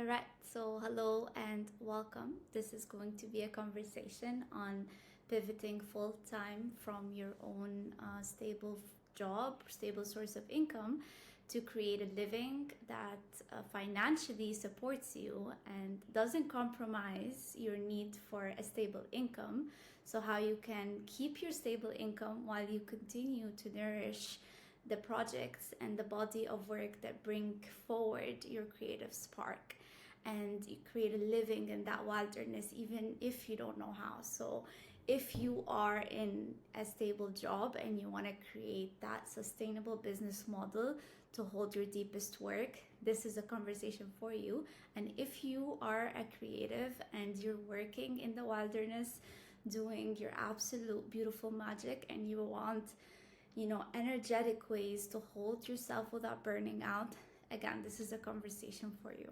Right, so hello and welcome. This is going to be a conversation on pivoting full time from your own stable job, stable source of income to create a living that financially supports you and doesn't compromise your need for a stable income. So, how you can keep your stable income while you continue to nourish the projects and the body of work that bring forward your creative spark and you create a living in that wilderness even if you don't know how. So if you are in a stable job and you want to create that sustainable business model to hold your deepest work, this is a conversation for you. And if you are a creative and you're working in the wilderness doing your absolute beautiful magic and you want energetic ways to hold yourself without burning out, again, this is a conversation for you.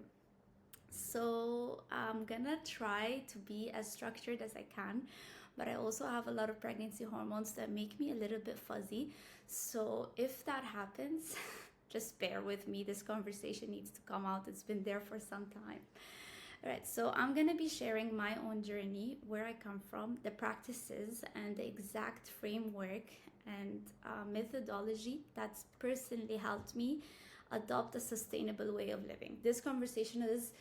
So I'm gonna try to be as structured as I can, but I also have a lot of pregnancy hormones that make me a little bit fuzzy. So if that happens, just bear with me. This conversation needs to come out. It's been there for some time. All right, so I'm gonna be sharing my own journey, where I come from, the practices, and the exact framework and methodology that's personally helped me adopt a sustainable way of living. This conversation is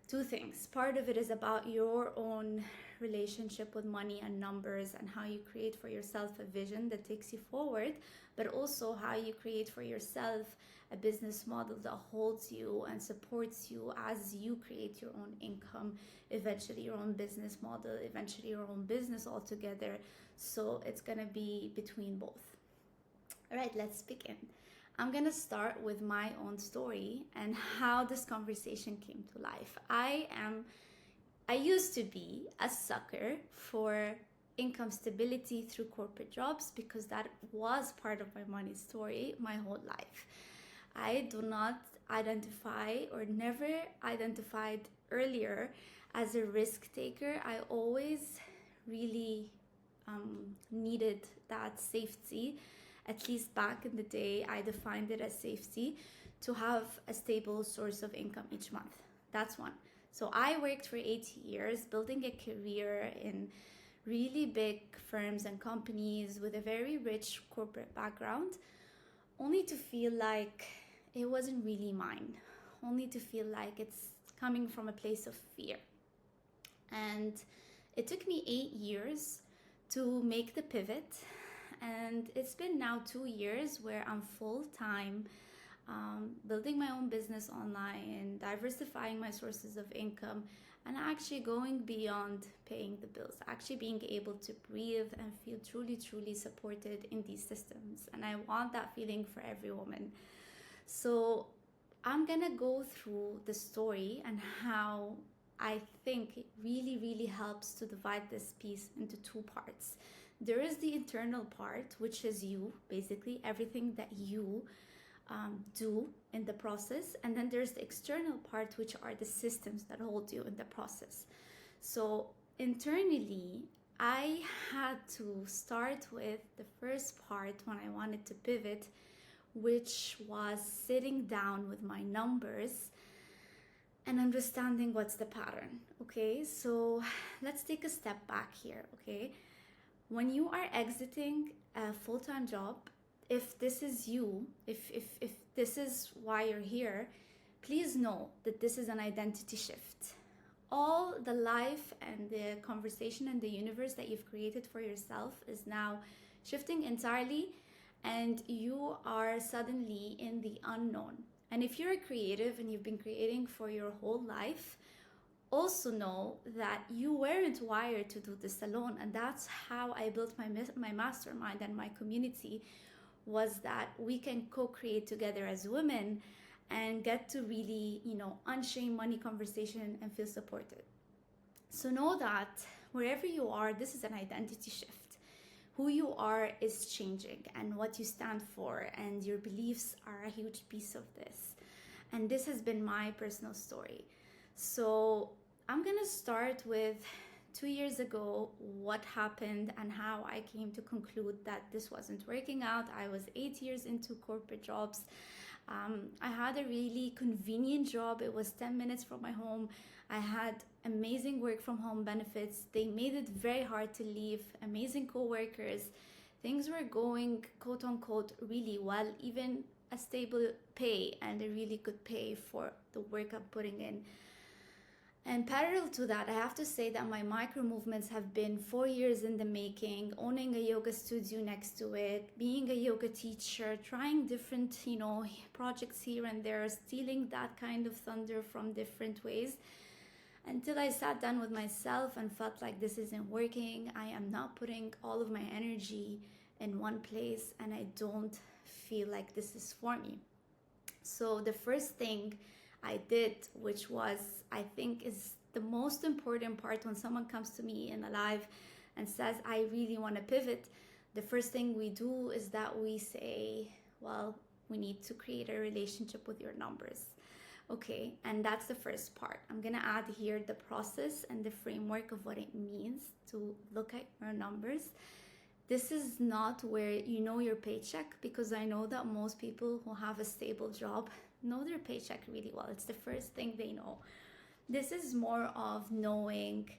two things. Part of it is about your own relationship with money and numbers and how you create for yourself a vision that takes you forward, but also how you create for yourself a business model that holds you and supports you as you create your own income, eventually your own business model, eventually your own business altogether. So it's gonna be between both. All right, let's begin. I'm gonna start with my own story and how this conversation came to life. I used to be a sucker for income stability through corporate jobs because that was part of my money story my whole life. I do not identify or never identified earlier as a risk taker. I always really needed that safety. At least back in the day, I defined it as safety to have a stable source of income each month. That's one. So I worked for 8 years building a career in really big firms and companies with a very rich corporate background, only to feel like it wasn't really mine, only to feel like it's coming from a place of fear. And it took me 8 years to make the pivot. And it's been now 2 years where I'm full-time building my own business online, diversifying my sources of income, and actually going beyond paying the bills, actually being able to breathe and feel truly, truly supported in these systems. And I want that feeling for every woman. So I'm gonna go through the story and how I think it really, really helps to divide this piece into two parts. There is the internal part, which is you, basically everything that you do in the process. And then there's the external part, which are the systems that hold you in the process. So internally, I had to start with the first part when I wanted to pivot, which was sitting down with my numbers and understanding what's the pattern. Okay, so let's take a step back here. Okay, when you are exiting a full-time job, if this is you, if this is why you're here, please know that this is an identity shift. All the life and the conversation and the universe that you've created for yourself is now shifting entirely, and you are suddenly in the unknown. And if you're a creative and you've been creating for your whole life, also know that you weren't wired to do this alone. And that's how I built my mastermind and my community, was that we can co-create together as women and get to really, unshame money conversation and feel supported. So know that wherever you are, this is an identity shift. Who you are is changing, and what you stand for and your beliefs are a huge piece of this. And this has been my personal story. So I'm gonna start with 2 years ago, what happened and how I came to conclude that this wasn't working out. I was 8 years into corporate jobs. I had a really convenient job. It was 10 minutes from my home. I had amazing work from home benefits. They made it very hard to leave. Amazing coworkers. Things were going, quote unquote, really well, even a stable pay and a really good pay for the work I'm putting in. And parallel to that, I have to say that my micro movements have been 4 years in the making, owning a yoga studio next to it, being a yoga teacher, trying different, projects here and there, stealing that kind of thunder from different ways, until I sat down with myself and felt like this isn't working. I am not putting all of my energy in one place, and I don't feel like this is for me. So the first thing I did, which was, I think, is the most important part when someone comes to me in a live and says, I really want to pivot, the first thing we do is that we say, well, we need to create a relationship with your numbers. Okay, and that's the first part. I'm gonna add here the process and the framework of what it means to look at your numbers. This is not where you know your paycheck, because I know that most people who have a stable job know their paycheck really well. It's the first thing they know. This is more of knowing,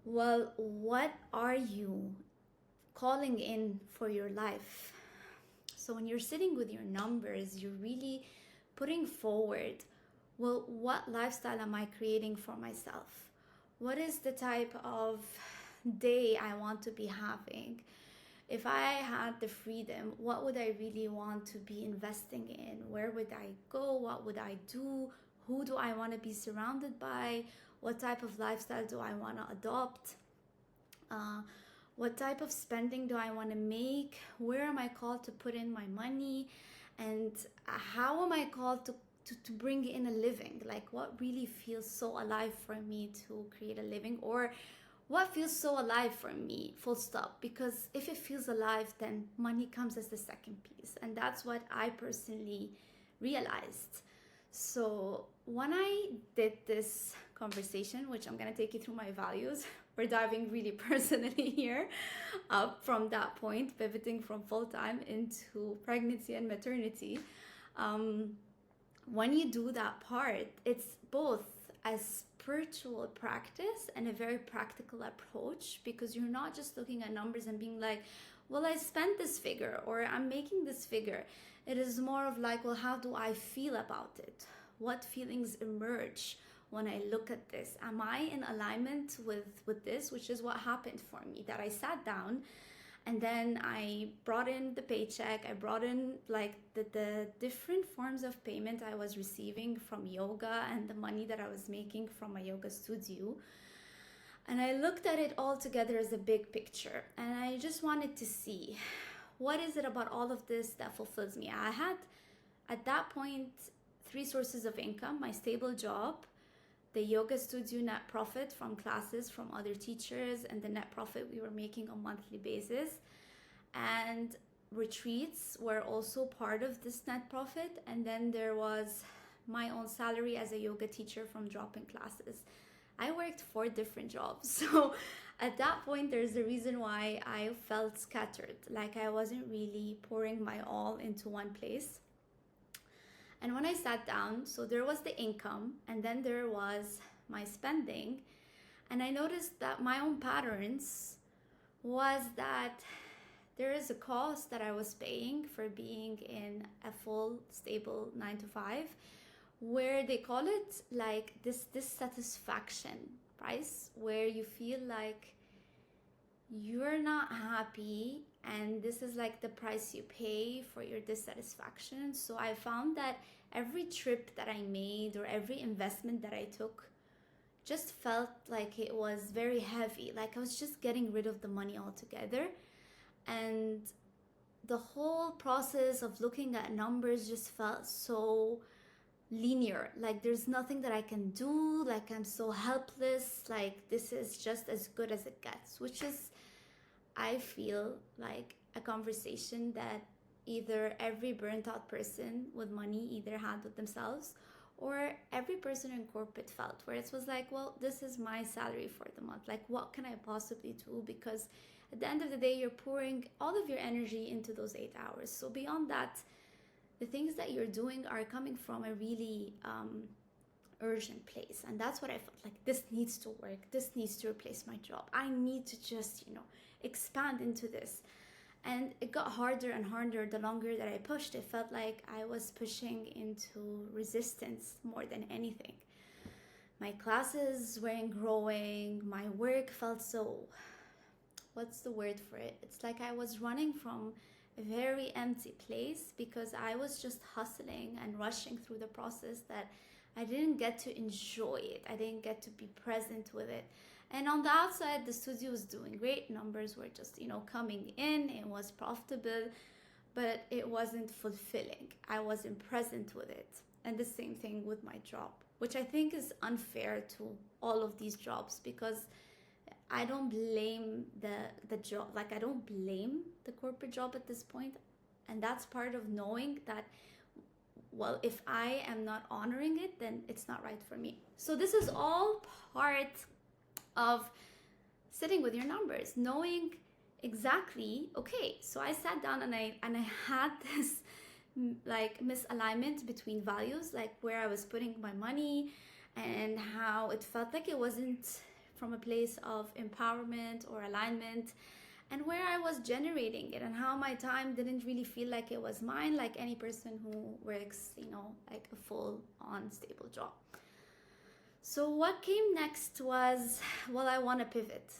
well, what are you calling in for your life? So when you're sitting with your numbers, you're really putting forward, well, what lifestyle am I creating for myself? What is the type of day I want to be having? If I had the freedom, what would I really want to be investing in? Where would I go? What would I do? Who do I want to be surrounded by? What type of lifestyle do I want to adopt? What type of spending do I want to make? Where am I called to put in my money? And how am I called to bring in a living? Like, what really feels so alive for me to create a living? Or what feels so alive for me, full stop? Because if it feels alive, then money comes as the second piece. And that's what I personally realized. So when I did this conversation, which I'm going to take you through my values, we're diving really personally here, up from that point, pivoting from full-time into pregnancy and maternity. When you do that part, it's both a spiritual practice and a very practical approach, because you're not just looking at numbers and being like, well, I spent this figure or I'm making this figure. It is more of like, well, how do I feel about it? What feelings emerge when I look at this? Am I in alignment with this? Which is what happened for me, that I sat down and then I brought in the paycheck. I brought in like the different forms of payment I was receiving from yoga and the money that I was making from my yoga studio. And I looked at it all together as a big picture. And I just wanted to see, what is it about all of this that fulfills me? I had, at that point, 3 sources of income: my stable job, the yoga studio net profit from classes from other teachers, and the net profit we were making on a monthly basis. And retreats were also part of this net profit. And then there was my own salary as a yoga teacher from dropping classes. I worked 4 different jobs. So at that point, there's a reason why I felt scattered, like I wasn't really pouring my all into one place. And when I sat down, so there was the income, and then there was my spending. And I noticed that my own patterns was that there is a cost that I was paying for being in a full, stable 9 to 5, where they call it like this dissatisfaction price, where you feel like you're not happy, and this is like the price you pay for your dissatisfaction. So I found that every trip that I made or every investment that I took just felt like it was very heavy, like I was just getting rid of the money altogether. And the whole process of looking at numbers just felt so linear, like there's nothing that I can do, like I'm so helpless, like this is just as good as it gets, which is, I feel like, a conversation that either every burnt out person with money either had with themselves, or every person in corporate felt, where it was like, well, this is my salary for the month, like what can I possibly do? Because at the end of the day, you're pouring all of your energy into those 8 hours. So beyond that, the things that you're doing are coming from a really urgent place. And that's what I felt like, this needs to work, this needs to replace my job, I need to just expand into this. And it got harder and harder the longer that I pushed. It felt like I was pushing into resistance more than anything. My classes weren't growing, my work felt so, what's the word for it, it's like I was running from a very empty place, because I was just hustling and rushing through the process, that I didn't get to enjoy it, I didn't get to be present with it. And on the outside, the studio was doing great, numbers were just coming in, it was profitable, but it wasn't fulfilling, I wasn't present with it. And the same thing with my job, which I think is unfair to all of these jobs, because I don't blame the job, like I don't blame the corporate job at this point. And that's part of knowing that, well, if I am not honoring it, then it's not right for me. So this is all part of sitting with your numbers, knowing exactly, okay, so I sat down and I had this like misalignment between values, like where I was putting my money and how it felt like it wasn't from a place of empowerment or alignment, and where I was generating it, and how my time didn't really feel like it was mine, like any person who works, like a full-on stable job. So what came next was, well, I want to pivot.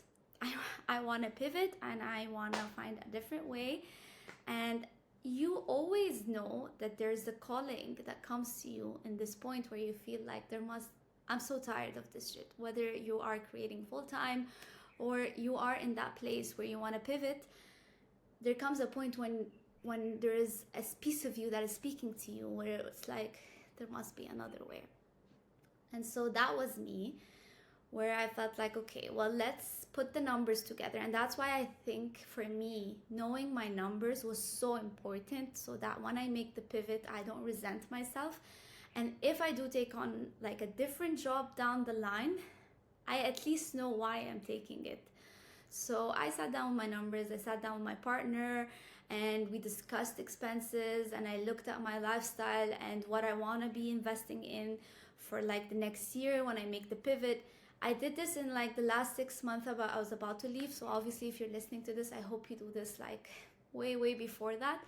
I want to pivot, and I want to find a different way. And you always know that there's a calling that comes to you in this point where you feel like I'm so tired of this shit. Whether you are creating full-time or you are in that place where you want to pivot, there comes a point when there is a piece of you that is speaking to you, where it's like, there must be another way. And so that was me, where I felt like, okay, well, let's put the numbers together. And that's why I think for me, knowing my numbers was so important, so that when I make the pivot, I don't resent myself. And if I do take on like a different job down the line, I at least know why I'm taking it. So I sat down with my numbers, I sat down with my partner, and we discussed expenses, and I looked at my lifestyle and what I want to be investing in for like the next year when I make the pivot. I did this in like the last 6 months I was about to leave. So obviously if you're listening to this, I hope you do this like way before that.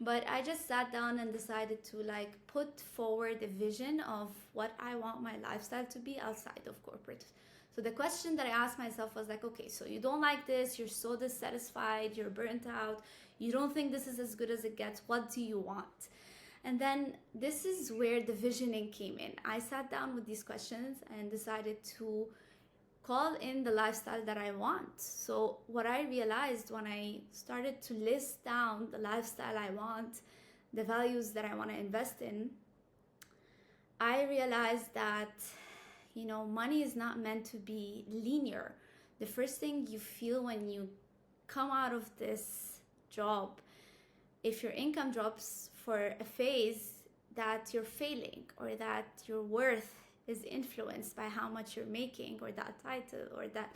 But I just sat down and decided to like put forward a vision of what I want my lifestyle to be outside of corporate. So the question that I asked myself was like, okay, so you don't like this, you're so dissatisfied, you're burnt out, you don't think this is as good as it gets, what do you want? And then this is where the visioning came in. I sat down with these questions and decided to call in the lifestyle that I want. So what I realized when I started to list down the lifestyle I want, the values that I want to invest in, I realized that, money is not meant to be linear. The first thing you feel when you come out of this job, if your income drops for a phase, that you're failing, or that your worth is influenced by how much you're making, or that title, or that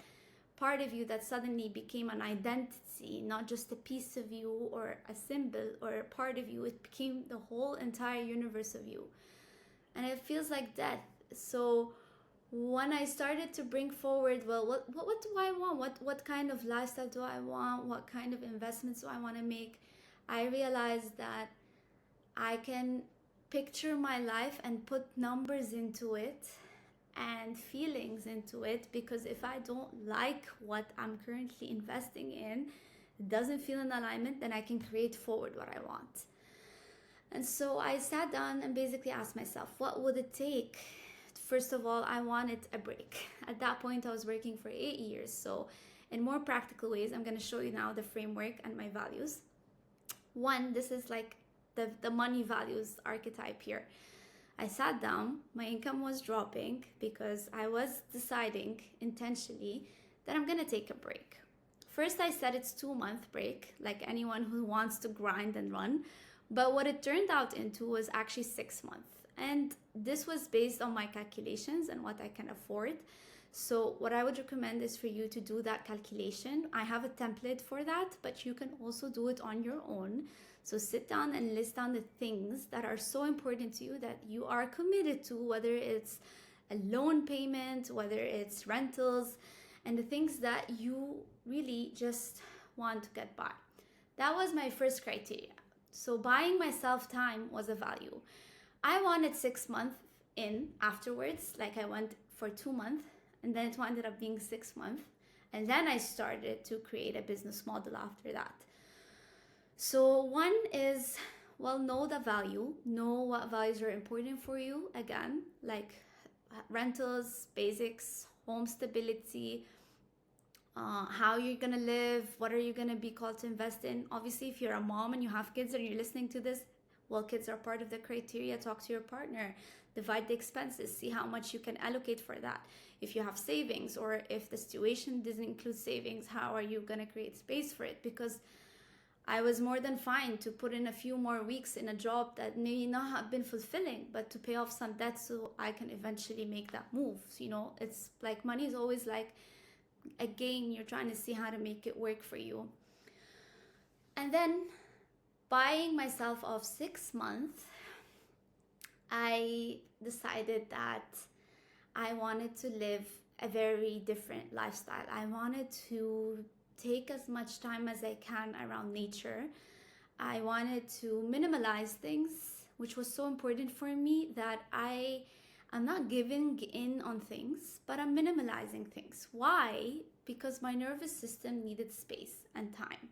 part of you that suddenly became an identity, not just a piece of you or a symbol or a part of you. It became the whole entire universe of you, and it feels like death. So when I started to bring forward, well, what do I want? What kind of lifestyle do I want? What kind of investments do I want to make? I realized that I can picture my life and put numbers into it and feelings into it, because if I don't like what I'm currently investing in, it doesn't feel in alignment, then I can create forward what I want. And so I sat down and basically asked myself, what would it take? First of all, I wanted a break. At that point, I was working for 8 years. So in more practical ways, I'm going to show you now the framework and my values. One, this is like the money values archetype here. I sat down, my income was dropping because I was deciding intentionally that I'm gonna take a break. First, I said it's 2-month break, like anyone who wants to grind and run. But what it turned out into was actually 6 months. And this was based on my calculations and what I can afford. So what I would recommend is for you to do that calculation. I have a template for that, but you can also do it on your own. So sit down and list down the things that are so important to you that you are committed to, whether it's a loan payment, whether it's rentals, and the things that you really just want to get by. That was my first criteria. So buying myself time was a value. I wanted 6 months in afterwards, like I went for 2 months, and then it ended up being 6 months. And then I started to create a business model after that. So one is, well, know the value, know what values are important for you. Again, like rentals, basics, home stability, how you're gonna live, what are you gonna be called to invest in. Obviously, if you're a mom and you have kids and you're listening to this, well, kids are part of the criteria. Talk to your partner, divide the expenses, see how much you can allocate for that. If you have savings, or if the situation doesn't include savings, how are you gonna create space for it? Because I was more than fine to put in a few more weeks in a job that may not have been fulfilling, but to pay off some debt so I can eventually make that move. So, you know, it's like money is always like a game. You're trying to see how to make it work for you. And then buying myself off 6 months, I decided that I wanted to live a very different lifestyle. I wanted to take as much time as I can around nature. I wanted to minimalize things, which was so important for me, that I'm not giving in on things, but I'm minimalizing things. Why? Because my nervous system needed space and time.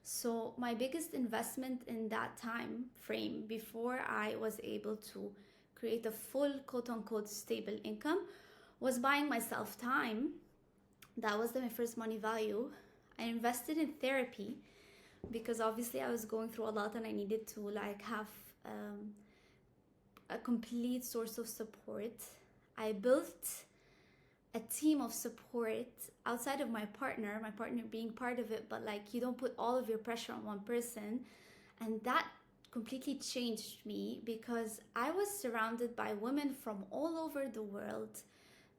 So my biggest investment in that time frame before I was able to create a full quote-unquote stable income was buying myself time. That was my first money value. I invested in therapy because obviously I was going through a lot and I needed to like have a complete source of support. I built a team of support outside of my partner being part of it, but like you don't put all of your pressure on one person. And that completely changed me because I was surrounded by women from all over the world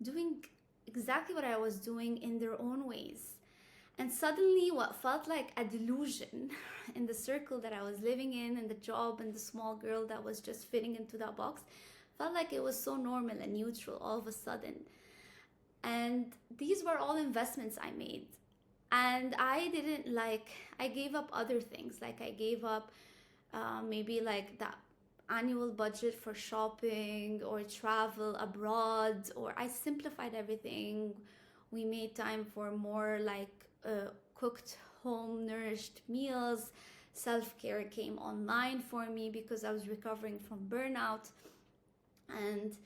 doing exactly what I was doing in their own ways. And suddenly what felt like a delusion in the circle that I was living in, and the job and the small girl that was just fitting into that box, felt like it was so normal and neutral all of a sudden. And these were all investments I made. And I gave up other things. Like I gave up maybe like that annual budget for shopping or travel abroad, or I simplified everything. We made time for more like cooked home nourished meals. Self-care came online for me because I was recovering from burnout, and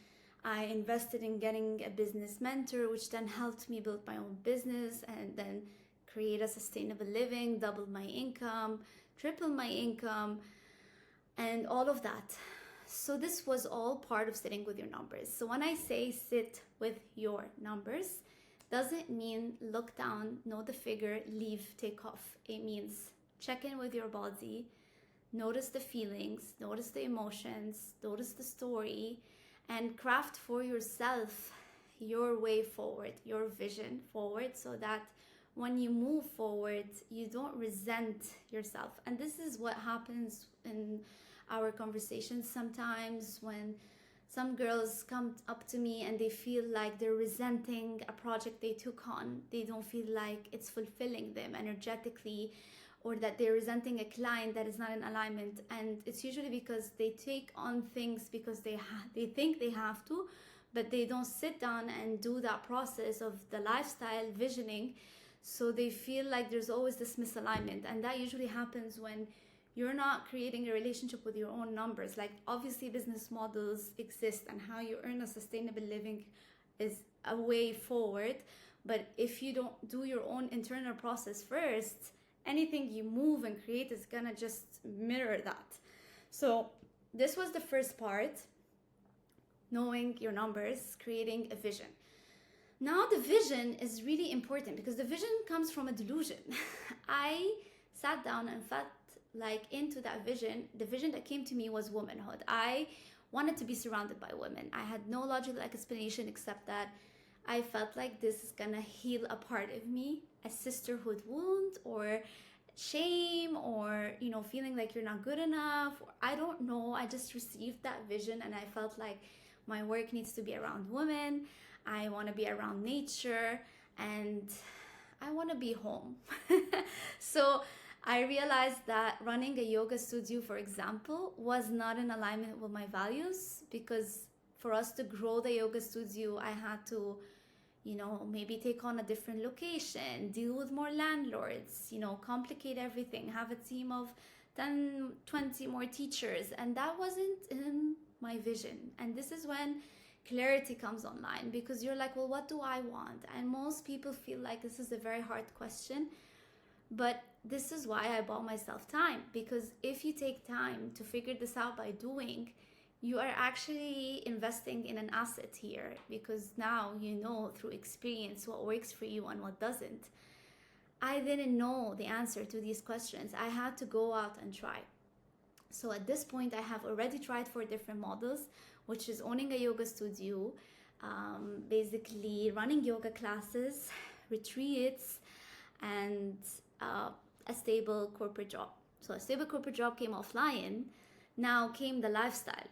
I invested in getting a business mentor, which then helped me build my own business and then create a sustainable living, double my income, triple my income, and all of that. So this was all part of sitting with your numbers. So when I say sit with your numbers, doesn't mean look down, know the figure, leave, take off. It means check in with your body, notice the feelings, notice the emotions, notice the story, and craft for yourself your way forward, your vision forward, so that when you move forward, you don't resent yourself. And this is what happens in our conversations sometimes when some girls come up to me and they feel like they're resenting a project they took on. They don't feel like it's fulfilling them energetically, or that they're resenting a client that is not in alignment. And it's usually because they take on things because they think they have to, but they don't sit down and do that process of the lifestyle visioning. So they feel like there's always this misalignment. And that usually happens when you're not creating a relationship with your own numbers. Like obviously business models exist and how you earn a sustainable living is a way forward. But if you don't do your own internal process first, anything you move and create is gonna just mirror that. So this was the first part, knowing your numbers, creating a vision. Now the vision is really important because the vision comes from a delusion. I sat down and felt like into that vision. The vision that came to me was womanhood. I wanted to be surrounded by women. I had no logical explanation except that I felt like this is gonna heal a part of me, a sisterhood wound, or shame or, feeling like you're not good enough. I don't know. I just received that vision and I felt like my work needs to be around women. I want to be around nature and I want to be home. So I realized that running a yoga studio, for example, was not in alignment with my values, because for us to grow the yoga studio, I had to, maybe take on a different location, deal with more landlords, complicate everything, have a team of 10, 20 more teachers. And that wasn't in my vision. And this is when clarity comes online, because you're like, well, what do I want? And most people feel like this is a very hard question. But this is why I bought myself time, because if you take time to figure this out by doing, you are actually investing in an asset here, because now you know through experience what works for you and what doesn't. I didn't know the answer to these questions. I had to go out and try. So at this point, I have already tried 4 different models, which is owning a yoga studio, basically running yoga classes, retreats, and a stable corporate job. So a stable corporate job came offline. Now came the lifestyle.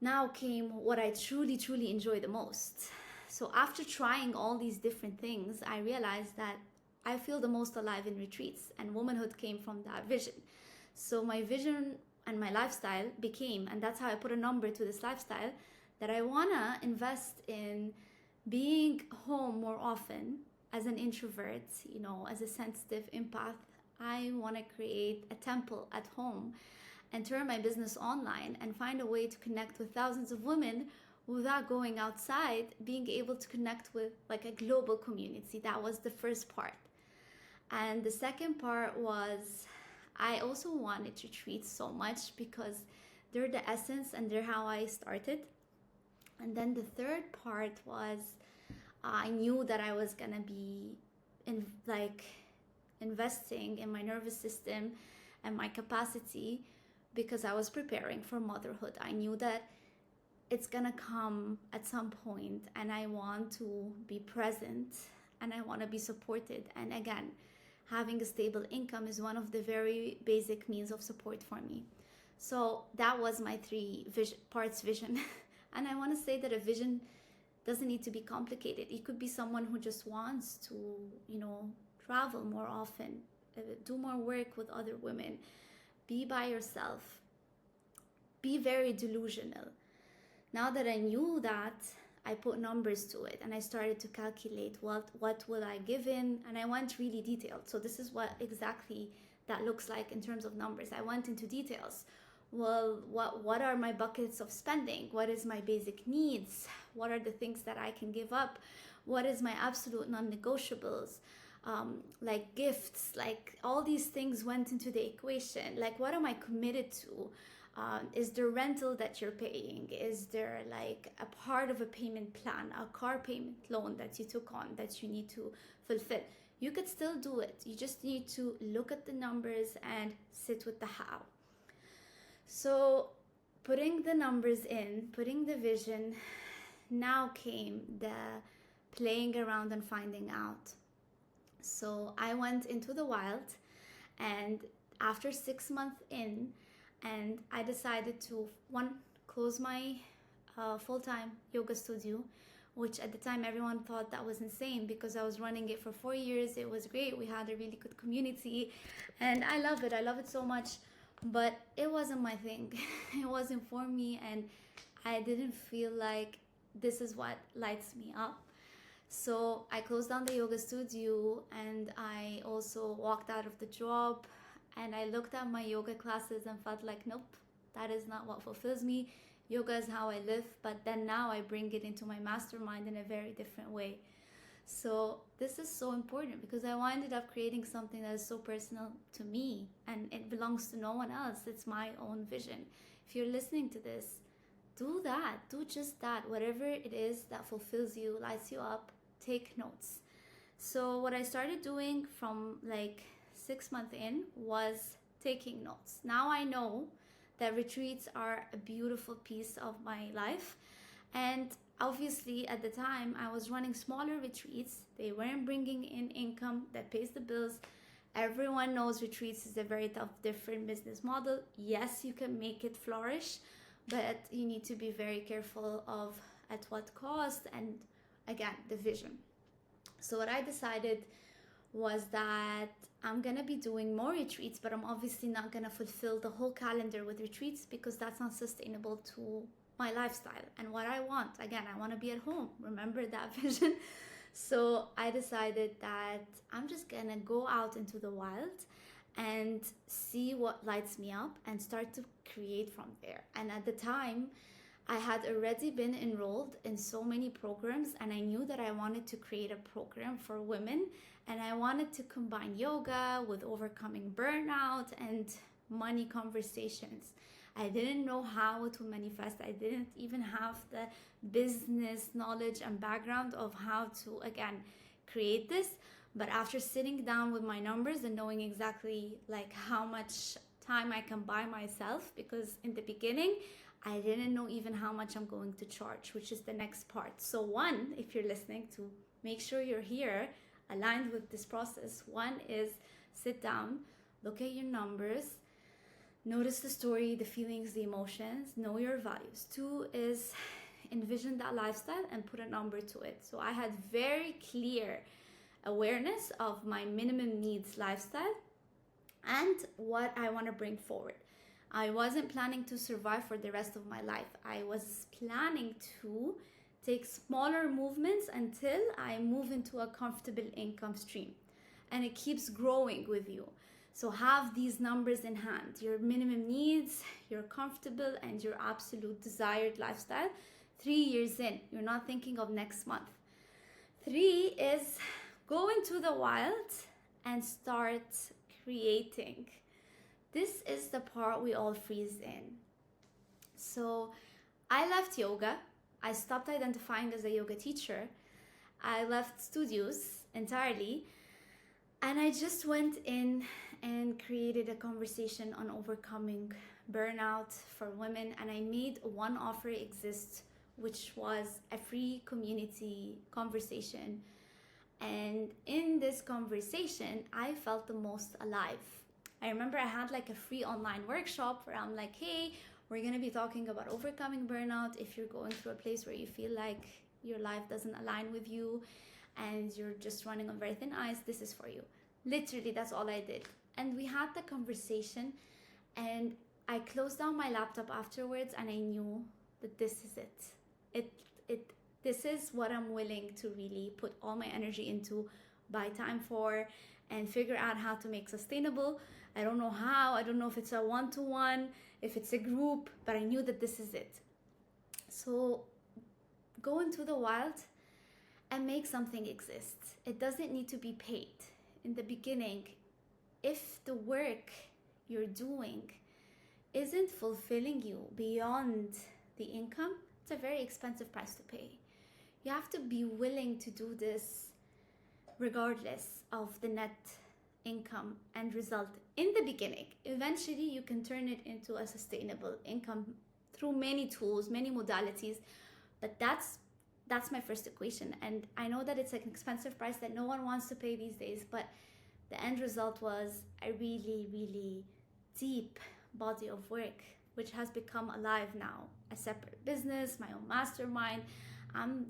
Now came what I truly, truly enjoy the most. So after trying all these different things, I realized that I feel the most alive in retreats, and womanhood came from that vision. So my vision and my lifestyle became, and that's how I put a number to this lifestyle, that I wanna invest in being home more often as an introvert, as a sensitive empath. I wanna create a temple at home and turn my business online and find a way to connect with thousands of women without going outside, being able to connect with like a global community. That was the first part. And the second part was, I also wanted retreats so much because they're the essence and they're how I started. And then the third part was, I knew that I was gonna be investing in my nervous system and my capacity, because I was preparing for motherhood. I knew that it's gonna come at some point, and I want to be present and I want to be supported. And again, having a stable income is one of the very basic means of support for me. So that was my 3 parts vision. And I want to say that a vision doesn't need to be complicated. It could be someone who just wants to, travel more often, do more work with other women, be by yourself, be very delusional. Now that I knew that, I put numbers to it and I started to calculate what will I give in, and I went really detailed. So this is what exactly that looks like in terms of numbers. I went into details. Well, what are my buckets of spending? What is my basic needs? What are the things that I can give up? What is my absolute non-negotiables? Like gifts, like all these things went into the equation. Like, what am I committed to? Is there rental that you're paying? Is there like a part of a payment plan, a car payment loan that you took on that you need to fulfill? You could still do it. You just need to look at the numbers and sit with the how. So putting the numbers in, putting the vision, now came the playing around and finding out. So I went into the wild, and after 6 months in, and I decided to, close my full-time yoga studio, which at the time everyone thought that was insane, because I was running it for 4 years. It was great. We had a really good community and I love it. I love it so much, but it wasn't my thing. It wasn't for me, and I didn't feel like this is what lights me up. So I closed down the yoga studio, and I also walked out of the job, and I looked at my yoga classes and felt like, nope, that is not what fulfills me. Yoga is how I live, but then now I bring it into my mastermind in a very different way. So this is so important, because I ended up creating something that is so personal to me, and it belongs to no one else. It's my own vision. If you're listening to this, do that. Do just that. Whatever it is that fulfills you, lights you up, take notes. So what I started doing from like 6 months in was taking notes. Now I know that retreats are a beautiful piece of my life, and obviously at the time I was running smaller retreats. They weren't bringing in income that pays the bills, Everyone knows retreats is a very tough, different business model. Yes, you can make it flourish, but you need to be very careful of at what cost, and again, the vision. So what I decided was that I'm gonna be doing more retreats, but I'm obviously not gonna fulfill the whole calendar with retreats because that's not sustainable to my lifestyle and what I want. Again, I want to be at home. Remember that vision? So I decided that I'm just gonna go out into the wild and see what lights me up and start to create from there. And at the time, I had already been enrolled in so many programs, and I knew that I wanted to create a program for women, and I wanted to combine yoga with overcoming burnout and money conversations. I didn't know how it would manifest. I didn't even have the business knowledge and background of how to, again, create this. But after sitting down with my numbers and knowing exactly like how much time I can buy myself, because in the beginning, I didn't know even how much I'm going to charge, which is the next part. So one, if you're listening, to make sure you're here aligned with this process, one is sit down, look at your numbers, notice the story, the feelings, the emotions, know your values. Two is envision that lifestyle and put a number to it. So I had very clear awareness of my minimum needs lifestyle and what I want to bring forward. I wasn't planning to survive for the rest of my life. I was planning to take smaller movements until I move into a comfortable income stream. And it keeps growing with you. So have these numbers in hand. Your minimum needs, your comfortable, and your absolute desired lifestyle. 3 years in, you're not thinking of next month. 3 is go into the wild and start creating. This is the part we all freeze in. So I left yoga. I stopped identifying as a yoga teacher. I left studios entirely. And I just went in and created a conversation on overcoming burnout for women. And I made one offer exist, which was a free community conversation. And in this conversation, I felt the most alive. I remember I had like a free online workshop where I'm like, hey, we're going to be talking about overcoming burnout. If you're going through a place where you feel like your life doesn't align with you and you're just running on very thin ice, this is for you. Literally, that's all I did. And we had the conversation, and I closed down my laptop afterwards, and I knew that this is it. This is what I'm willing to really put all my energy into, buy time for, and figure out how to make sustainable. I don't know how. I don't know if it's a one-to-one, if it's a group, but I knew that this is it. So go into the wild and make something exist. It doesn't need to be paid. In the beginning, if the work you're doing isn't fulfilling you beyond the income, it's a very expensive price to pay. You have to be willing to do this regardless of the net income and result in the beginning. Eventually, you can turn it into a sustainable income through many tools, many modalities, but that's my first equation. And I know that it's an expensive price that no one wants to pay these days, but the end result was a really, really deep body of work, which has become alive now. A separate business, my own mastermind. I'm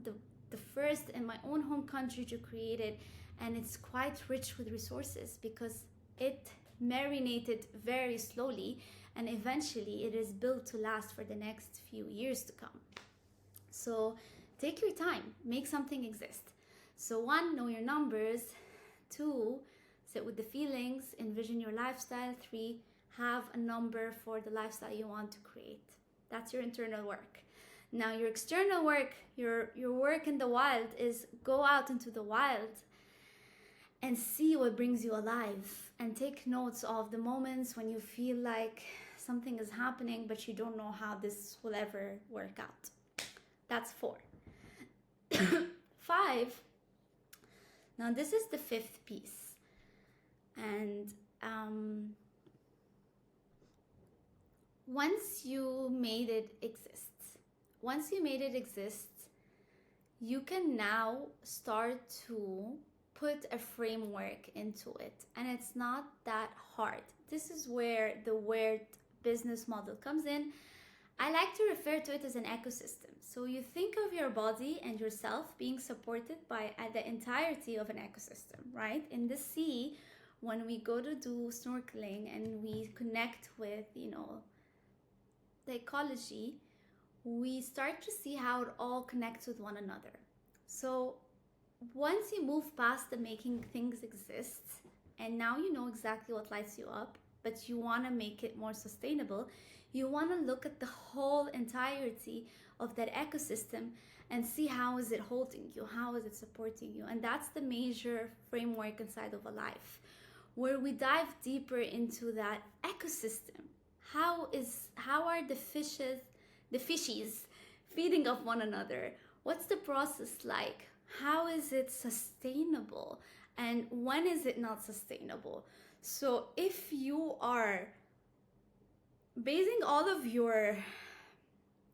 the first in my own home country to create it, and it's quite rich with resources because it marinated very slowly, and eventually it is built to last for the next few years to come. So take your time, make something exist. So 1, know your numbers. 2, sit with the feelings, envision your lifestyle. 3, have a number for the lifestyle you want to create. That's your internal work. Now your external work, your work in the wild is go out into the wild and see what brings you alive, and take notes of the moments when you feel like something is happening but you don't know how this will ever work out. That's 4. 5, now this is the 5th piece, and once you made it exist, you can now start to put a framework into it, and it's not that hard. This is where the word business model comes in. I like to refer to it as an ecosystem. So you think of your body and yourself being supported by the entirety of an ecosystem, right? In the sea, when we go to do snorkeling and we connect with, the ecology, we start to see how it all connects with one another. So once you move past the making things exist, and now you know exactly what lights you up, but you want to make it more sustainable, you want to look at the whole entirety of that ecosystem and see how is it holding you, how is it supporting you. And that's the major framework inside of a life, where we dive deeper into that ecosystem. How are the fishies feeding off one another? What's the process like? How is it sustainable? And when is it not sustainable? So if you are basing all of your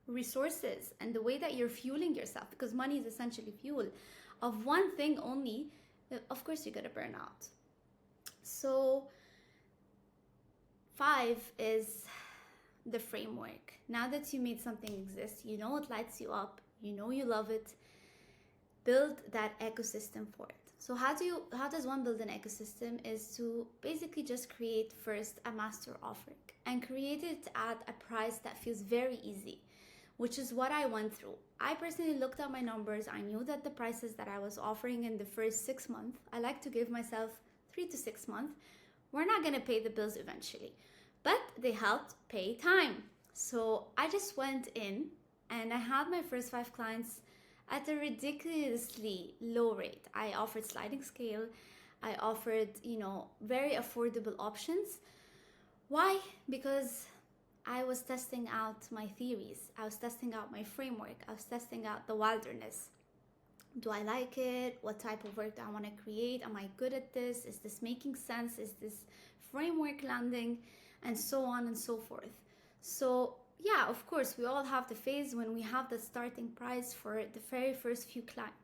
resources and the way that you're fueling yourself, because money is essentially fuel, of one thing only, of course you're gonna burn out. So 5 is the framework. Now that you made something exist, you know what lights you up, you know you love it, build that ecosystem for it. So how does one build an ecosystem? Is to basically just create first a master offering and create it at a price that feels very easy, which is what I went through. I personally looked at my numbers. I knew that the prices that I was offering in the first 6 months, I like to give myself 3 to 6 months, we're not gonna pay the bills eventually, but they helped pay time. So I just went in and I had my first 5 clients at a ridiculously low rate. I offered sliding scale. I offered, very affordable options. Why? Because I was testing out my theories. I was testing out my framework. I was testing out the wilderness. Do I like it? What type of work do I want to create? Am I good at this? Is this making sense? Is this framework landing? And so on and so forth. So yeah, of course, we all have the phase when we have the starting price for the very first few clients.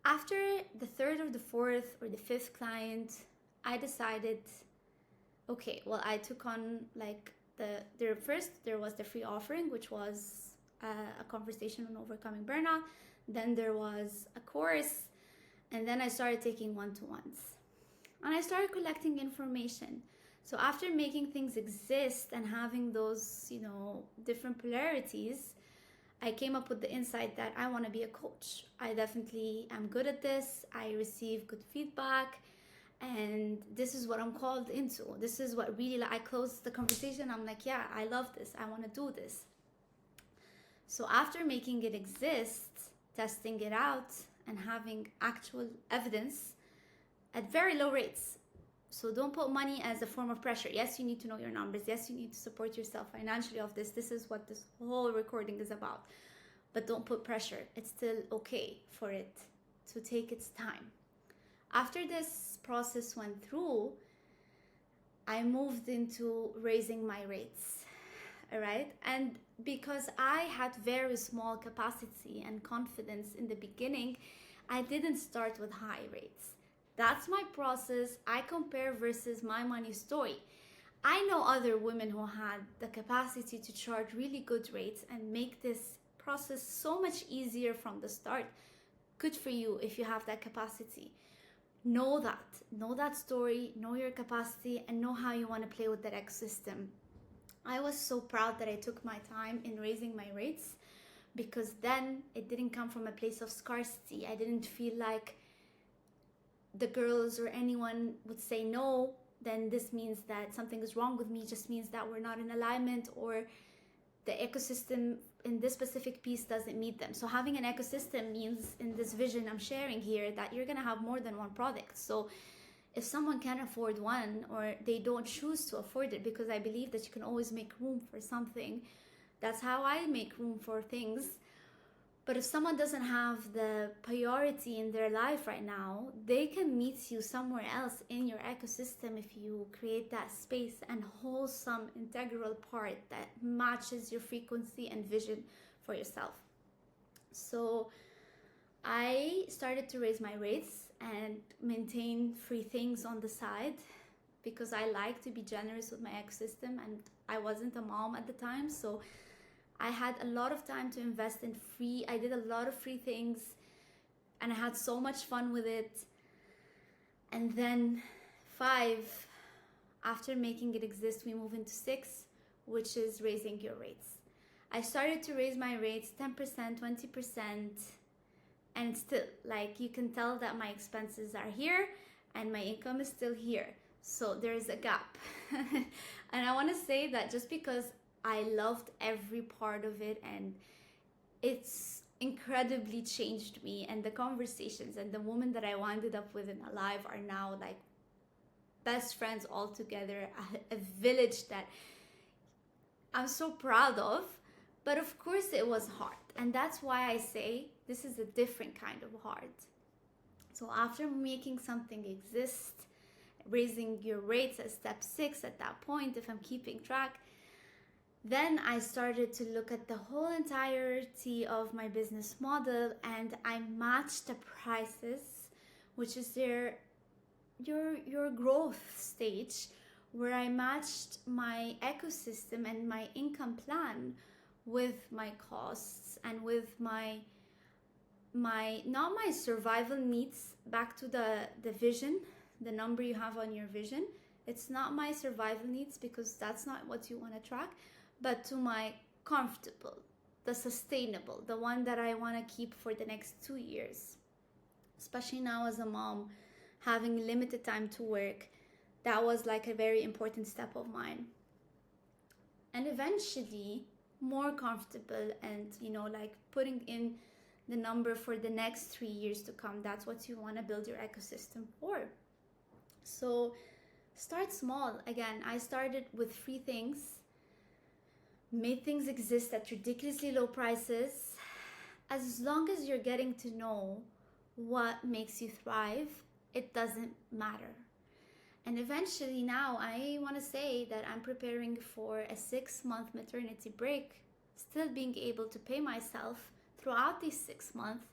After the 3rd or the 4th or the 5th client, I decided, okay, well, I took on there was the free offering, which was a conversation on overcoming burnout. Then there was a course, and then I started taking one-to-ones. And I started collecting information. So after making things exist and having those, different polarities, I came up with the insight that I want to be a coach. I definitely am good at this. I receive good feedback, and this is what I'm called into. This is what really, I closed the conversation. I'm like, yeah, I love this. I want to do this. So after making it exist, testing it out, and having actual evidence at very low rates. So don't put money as a form of pressure. Yes, you need to know your numbers. Yes, you need to support yourself financially of this. This is what this whole recording is about. But don't put pressure. It's still okay for it to take its time. After this process went through, I moved into raising my rates. All right? And because I had very small capacity and confidence in the beginning, I didn't start with high rates. That's my process. I compare versus my money story. I know other women who had the capacity to charge really good rates and make this process so much easier from the start. Good for you if you have that capacity. Know that story, know your capacity, and know how you want to play with that ecosystem. I was so proud that I took my time in raising my rates, because then it didn't come from a place of scarcity. I didn't feel like the girls or anyone would say no, then this means that something is wrong with me, just means that we're not in alignment, or the ecosystem in this specific piece doesn't meet them. So having an ecosystem means, in this vision I'm sharing here, that you're gonna have more than one product. So if someone can't afford one, or they don't choose to afford it, because I believe that you can always make room for something. That's how I make room for things. But if someone doesn't have the priority in their life right now, they can meet you somewhere else in your ecosystem if you create that space and wholesome, integral part that matches your frequency and vision for yourself. So I started to raise my rates and maintain free things on the side because I like to be generous with my ecosystem, and I wasn't a mom at the time, so I had a lot of time to invest in free. I did a lot of free things and I had so much fun with it. And then 5, after making it exist, we move into 6, which is raising your rates. I started to raise my rates 10%, 20%, and still, like, you can tell that my expenses are here and my income is still here. So there's a gap. And I want to say that just because I loved every part of it and it's incredibly changed me, and the conversations and the woman that I wound up with and alive are now like best friends all together, a village that I'm so proud of. But of course it was hard, and that's why I say this is a different kind of hard. So after making something exist, raising your rates at step 6 at that point, if I'm keeping track, then I started to look at the whole entirety of my business model, and I matched the prices, which is your growth stage, where I matched my ecosystem and my income plan with my costs and with my not my survival needs, back to the vision, the number you have on your vision. It's not my survival needs because that's not what you want to track, but to my comfortable, the sustainable, the one that I want to keep for the next 2 years. Especially now as a mom, having limited time to work, that was like a very important step of mine. And eventually more comfortable, and like putting in the number for the next 3 years to come. That's what you want to build your ecosystem for. So start small. Again, I started with free things, made things exist at ridiculously low prices. As long as you're getting to know what makes you thrive, it doesn't matter. And eventually now I want to say that I'm preparing for a 6-month maternity break, still being able to pay myself throughout these 6 months,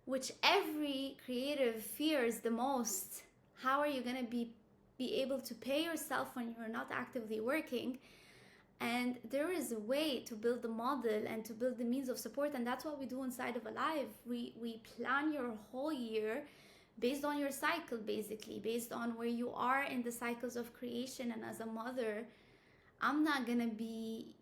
which every creative fears the most. How are you going to be able to pay yourself when you're not actively working? And there is a way to build the model and to build the means of support, and that's what we do inside of Alive. We plan your whole year based on your cycle, basically, based on where you are in the cycles of creation. And as a mother, I'm not gonna be,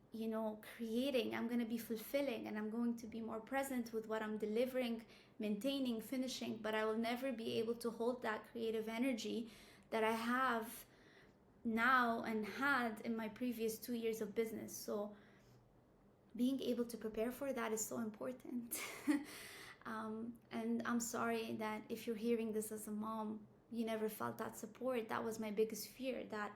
creating, I'm gonna be fulfilling, and I'm going to be more present with what I'm delivering, maintaining, finishing, but I will never be able to hold that creative energy that I have now and had in my previous 2 years of business. So being able to prepare for that is so important. And I'm sorry that if you're hearing this as a mom, you never felt that support. That was my biggest fear, that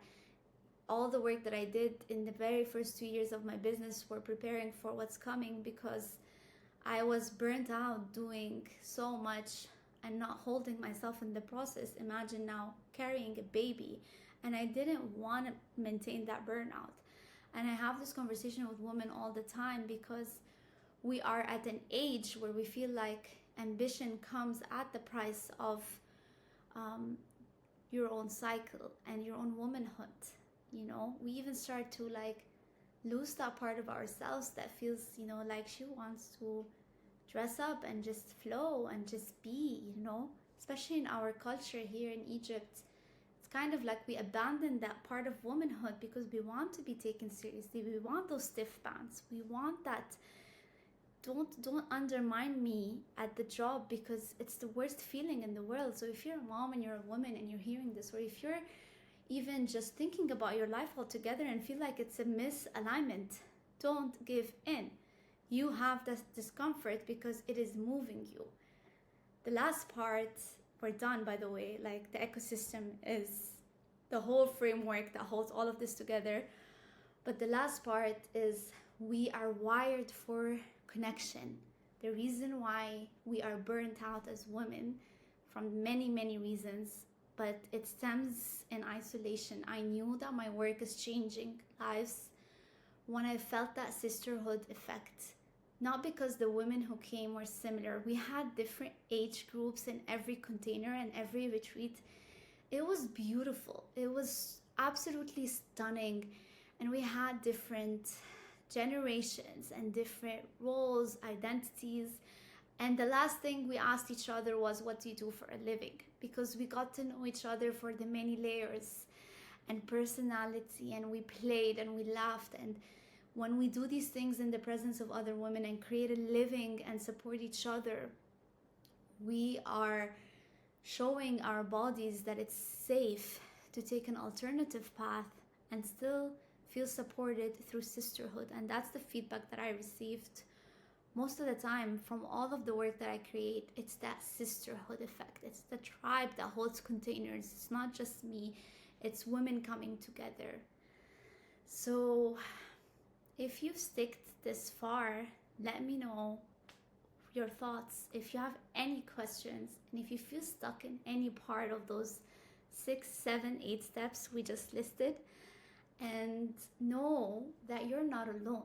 all the work that I did in the very first 2 years of my business were preparing for what's coming, because I was burnt out doing so much and not holding myself in the process. Imagine now carrying a baby, and I didn't want to maintain that burnout. And I have this conversation with women all the time, because we are at an age where we feel like ambition comes at the price of your own cycle and your own womanhood. We even start to lose that part of ourselves that feels, like she wants to dress up and just flow and just be, especially in our culture here in Egypt. It's kind of like we abandon that part of womanhood because we want to be taken seriously. We want those stiff pants. We want that. Don't undermine me at the job, because it's the worst feeling in the world. So if you're a mom and you're a woman and you're hearing this, or if you're even just thinking about your life altogether and feel like it's a misalignment, don't give in. You have this discomfort because it is moving you. The last part, we're done, by the way. Like, the ecosystem is the whole framework that holds all of this together. But the last part is we are wired for connection. The reason why we are burnt out as women, from many, many reasons, but it stems in isolation. I knew that my work is changing lives when I felt that sisterhood effect. not because the women who came were similar. We had different age groups in every container and every retreat. It was beautiful. It was absolutely stunning. And we had different generations and different roles, identities. And the last thing we asked each other was, what do you do for a living? Because we got to know each other for the many layers and personality, and we played and we laughed. And when we do these things in the presence of other women and create a living and support each other, we are showing our bodies that it's safe to take an alternative path and still feel supported through sisterhood. And that's the feedback that I received most of the time from all of the work that I create. It's that sisterhood effect. It's the tribe that holds containers. It's not just me, it's women coming together. So if you've sticked this far, let me know your thoughts. If you have any questions, and if you feel stuck in any part of those 6, 7, 8 steps we just listed, and know that you're not alone.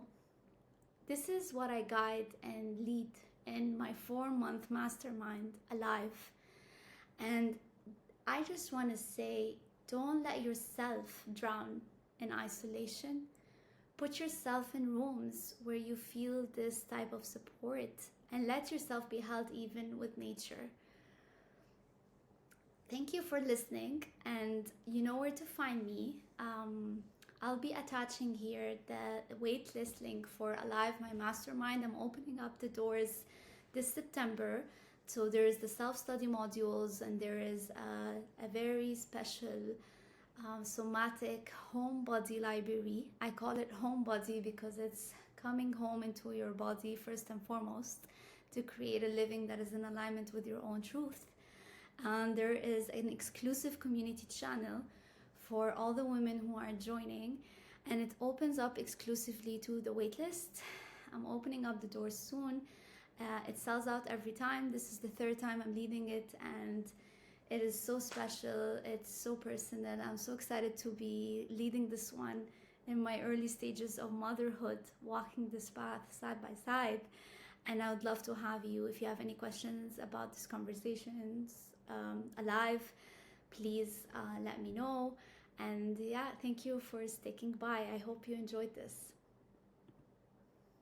This is what I guide and lead in my 4-month mastermind, Alive. And I just want to say, don't let yourself drown in isolation. Put yourself in rooms where you feel this type of support, and let yourself be held even with nature. Thank you for listening, and you know where to find me. I'll be attaching here the waitlist link for Alive, my mastermind. I'm opening up the doors this September. So there is the self-study modules, and there is a very special somatic home body library. I call it home body because it's coming home into your body first and foremost to create a living that is in alignment with your own truth. And there is an exclusive community channel for all the women who are joining, and it opens up exclusively to the waitlist. I'm opening up the doors soon. It sells out every time. This is the 3rd time I'm leading it, and it is so special. It's so personal. I'm so excited to be leading this one in my early stages of motherhood, walking this path side by side. And I would love to have you. If you have any questions about these conversations Alive, please let me know. And yeah, thank you for sticking by. I hope you enjoyed this.